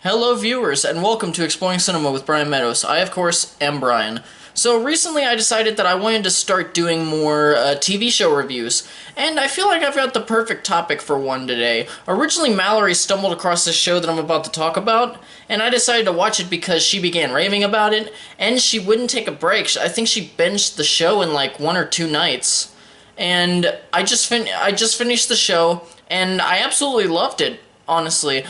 Hello viewers, and welcome to Exploring Cinema with Brian Meadows. I, of course, am Brian. So recently I decided that I wanted to start doing more TV show reviews, and I feel like I've got the perfect topic for one today. Originally Mallory stumbled across this show that I'm about to talk about, and I decided to watch it because she began raving about it, and she wouldn't take a break. I think she binged the show in like 1 or 2 nights. And I just finished the show, and I absolutely loved it, honestly.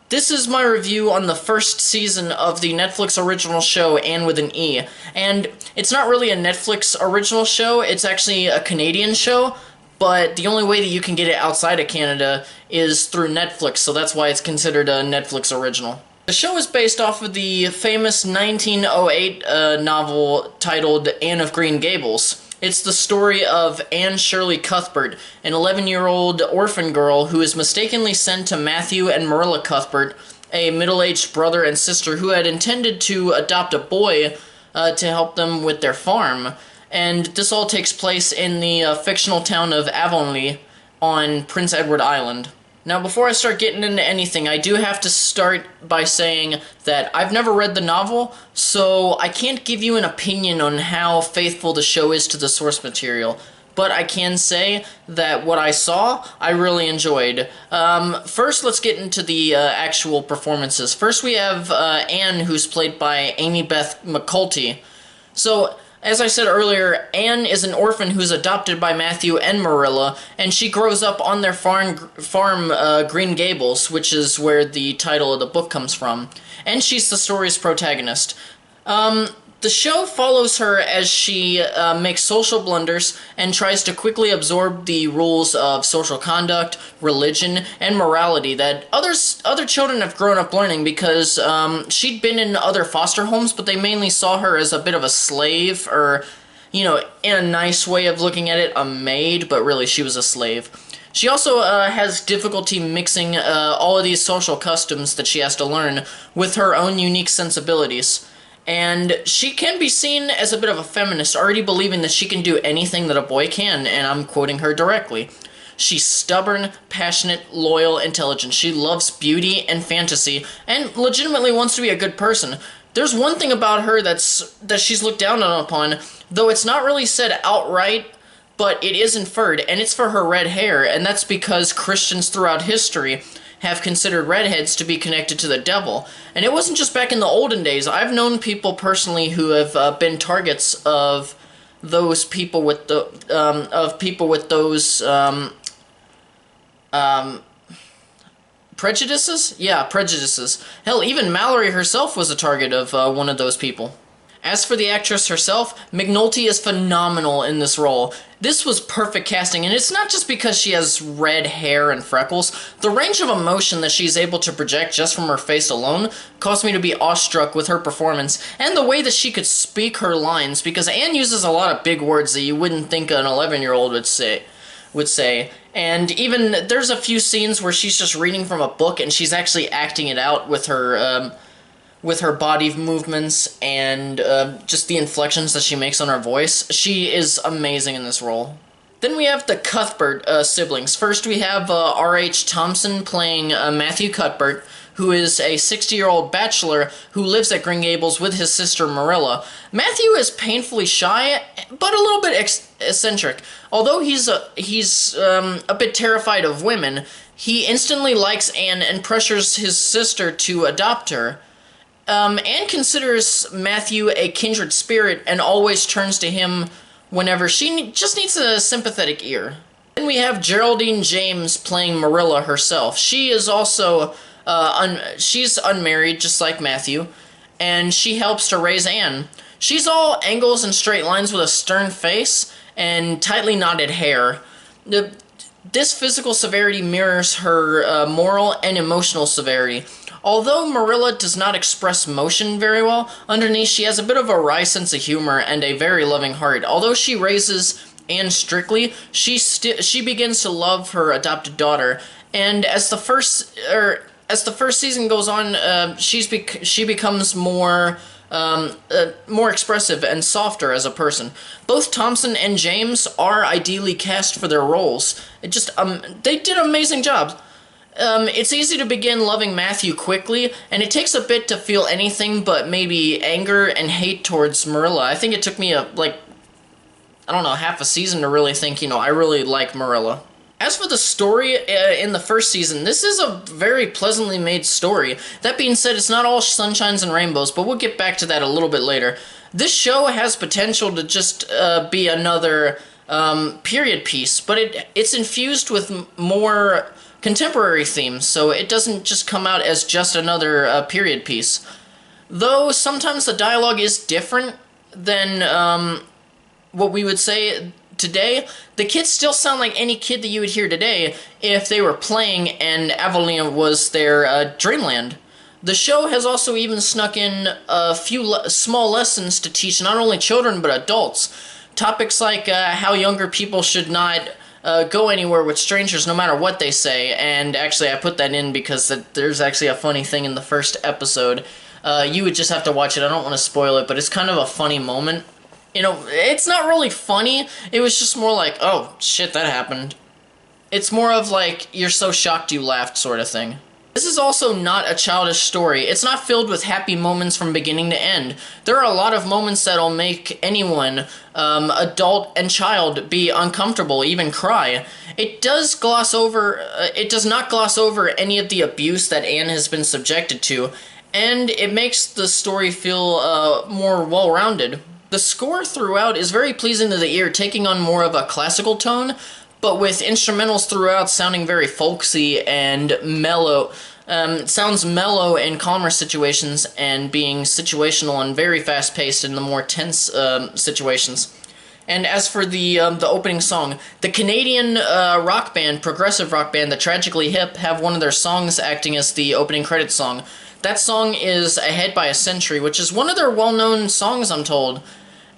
This is my review on the first season of the Netflix original show, Anne with an E. And it's not really a Netflix original show, it's actually a Canadian show, but the only way that you can get it outside of Canada is through Netflix, so that's why it's considered a Netflix original. The show is based off of the famous 1908 novel titled Anne of Green Gables. It's the story of Anne Shirley Cuthbert, an 11-year-old orphan girl who is mistakenly sent to Matthew and Marilla Cuthbert, a middle-aged brother and sister who had intended to adopt a boy to help them with their farm. And this all takes place in the fictional town of Avonlea on Prince Edward Island. Now, before I start getting into anything, I do have to start by saying that I've never read the novel, so I can't give you an opinion on how faithful the show is to the source material. But I can say that what I saw, I really enjoyed. First, let's get into the actual performances. First, we have Anne, who's played by Amybeth McNulty. So, as I said earlier, Anne is an orphan who's adopted by Matthew and Marilla, and she grows up on their farm Green Gables, which is where the title of the book comes from. And she's the story's protagonist. The show follows her as she makes social blunders and tries to quickly absorb the rules of social conduct, religion, and morality that other children have grown up learning because she'd been in other foster homes, but they mainly saw her as a bit of a slave, or, you know, in a nice way of looking at it, a maid, but really she was a slave. She also has difficulty mixing all of these social customs that she has to learn with her own unique sensibilities. And she can be seen as a bit of a feminist, already believing that she can do anything that a boy can, and I'm quoting her directly. She's stubborn, passionate, loyal, intelligent. She loves beauty and fantasy, and legitimately wants to be a good person. There's one thing about her that she's looked down upon, though it's not really said outright, but it is inferred, and it's for her red hair, and that's because Christians throughout history have considered redheads to be connected to the devil. And it wasn't just back in the olden days. I've known people personally who have been targets of those people with those prejudices? Yeah, prejudices. Hell, even Mallory herself was a target of one of those people. As for the actress herself, McNulty is phenomenal in this role. This was perfect casting, and it's not just because she has red hair and freckles. The range of emotion that she's able to project just from her face alone caused me to be awestruck with her performance, and the way that she could speak her lines, because Anne uses a lot of big words that you wouldn't think an 11-year-old would say. And even there's a few scenes where she's just reading from a book, and she's actually acting it out with her body movements and just the inflections that she makes on her voice. She is amazing in this role. Then we have the Cuthbert siblings. First we have R.H. Thomson playing Matthew Cuthbert, who is a 60-year-old bachelor who lives at Green Gables with his sister Marilla. Matthew is painfully shy, but a little bit eccentric. Although he's a bit terrified of women, he instantly likes Anne and pressures his sister to adopt her. Anne considers Matthew a kindred spirit and always turns to him whenever she just needs a sympathetic ear. Then we have Geraldine James playing Marilla herself. She is also, she's unmarried, just like Matthew, and she helps to raise Anne. She's all angles and straight lines with a stern face and tightly knotted hair. This physical severity mirrors her moral and emotional severity. Although Marilla does not express emotion very well, underneath she has a bit of a wry sense of humor and a very loving heart. Although she raises Anne strictly, she begins to love her adopted daughter, and as the first season goes on, she becomes more expressive and softer as a person. Both Thomson and James are ideally cast for their roles. They did amazing jobs. it's easy to begin loving Matthew quickly, and it takes a bit to feel anything but maybe anger and hate towards Marilla. I think it took me I don't know, half a season to really think, I really like Marilla. As for the story in the first season, this is a very pleasantly made story. That being said, it's not all sunshines and rainbows, but we'll get back to that a little bit later. This show has potential to just be another period piece, but it's infused with more contemporary themes, so it doesn't just come out as just another period piece. Though sometimes the dialogue is different than what we would say today, the kids still sound like any kid that you would hear today if they were playing and Avalina was their dreamland. The show has also even snuck in a few small lessons to teach not only children but adults. Topics like how younger people should not go anywhere with strangers no matter what they say, and actually I put that in because there's actually a funny thing in the first episode. You would just have to watch it, I don't want to spoil it, but it's kind of a funny moment. It's not really funny, it was just more like, oh, shit, that happened. It's more of like, you're so shocked you laughed sort of thing. This is also not a childish story. It's not filled with happy moments from beginning to end. There are a lot of moments that'll make anyone, adult and child, be uncomfortable, even cry. It does not gloss over any of the abuse that Anne has been subjected to, and it makes the story feel more well-rounded. The score throughout is very pleasing to the ear, taking on more of a classical tone, but with instrumentals throughout sounding very folksy and mellow. It sounds mellow in calmer situations and being situational and very fast-paced in the more tense situations. And as for the opening song, the Canadian rock band, progressive rock band, the Tragically Hip, have one of their songs acting as the opening credits song. That song is Ahead by a Century, which is one of their well-known songs, I'm told.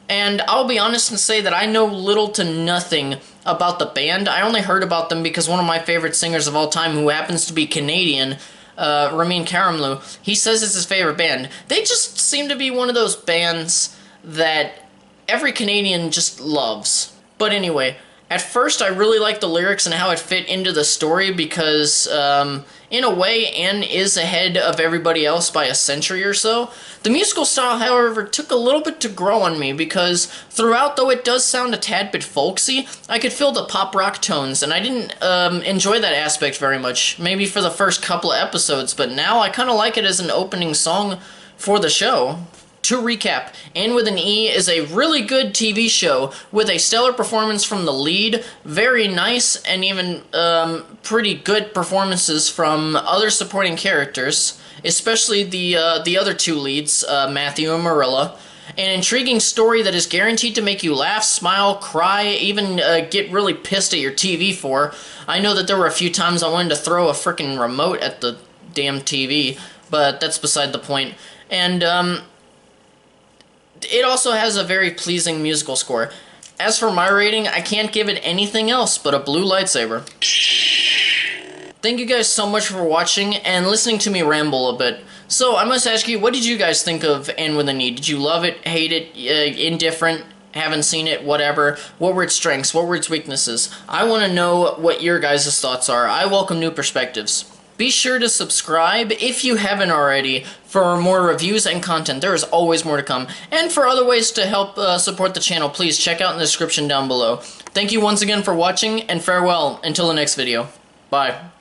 And I'll be honest and say that I know little to nothing about the band. I only heard about them because one of my favorite singers of all time, who happens to be Canadian, Ramin Karimloo, he says it's his favorite band. They just seem to be one of those bands that every Canadian just loves. But anyway, at first I really liked the lyrics and how it fit into the story because, in a way, Anne is ahead of everybody else by a century or so. The musical style, however, took a little bit to grow on me because throughout, though it does sound a tad bit folksy, I could feel the pop rock tones, and I didn't enjoy that aspect very much, maybe for the first couple of episodes, but now I kind of like it as an opening song for the show. To recap, Anne with an E is a really good TV show with a stellar performance from the lead, very nice and even pretty good performances from other supporting characters, especially the other two leads, Matthew and Marilla. An intriguing story that is guaranteed to make you laugh, smile, cry, even get really pissed at your TV for. I know that there were a few times I wanted to throw a frickin' remote at the damn TV, but that's beside the point. And it also has a very pleasing musical score. As for my rating, I can't give it anything else but a blue lightsaber. Thank you guys so much for watching and listening to me ramble a bit. So, I must ask you, what did you guys think of Anne with an E? Did you love it, hate it, indifferent, haven't seen it, whatever? What were its strengths? What were its weaknesses? I want to know what your guys' thoughts are. I welcome new perspectives. Be sure to subscribe if you haven't already for more reviews and content. There is always more to come. And for other ways to help support the channel, please check out in the description down below. Thank you once again for watching, and farewell until the next video. Bye.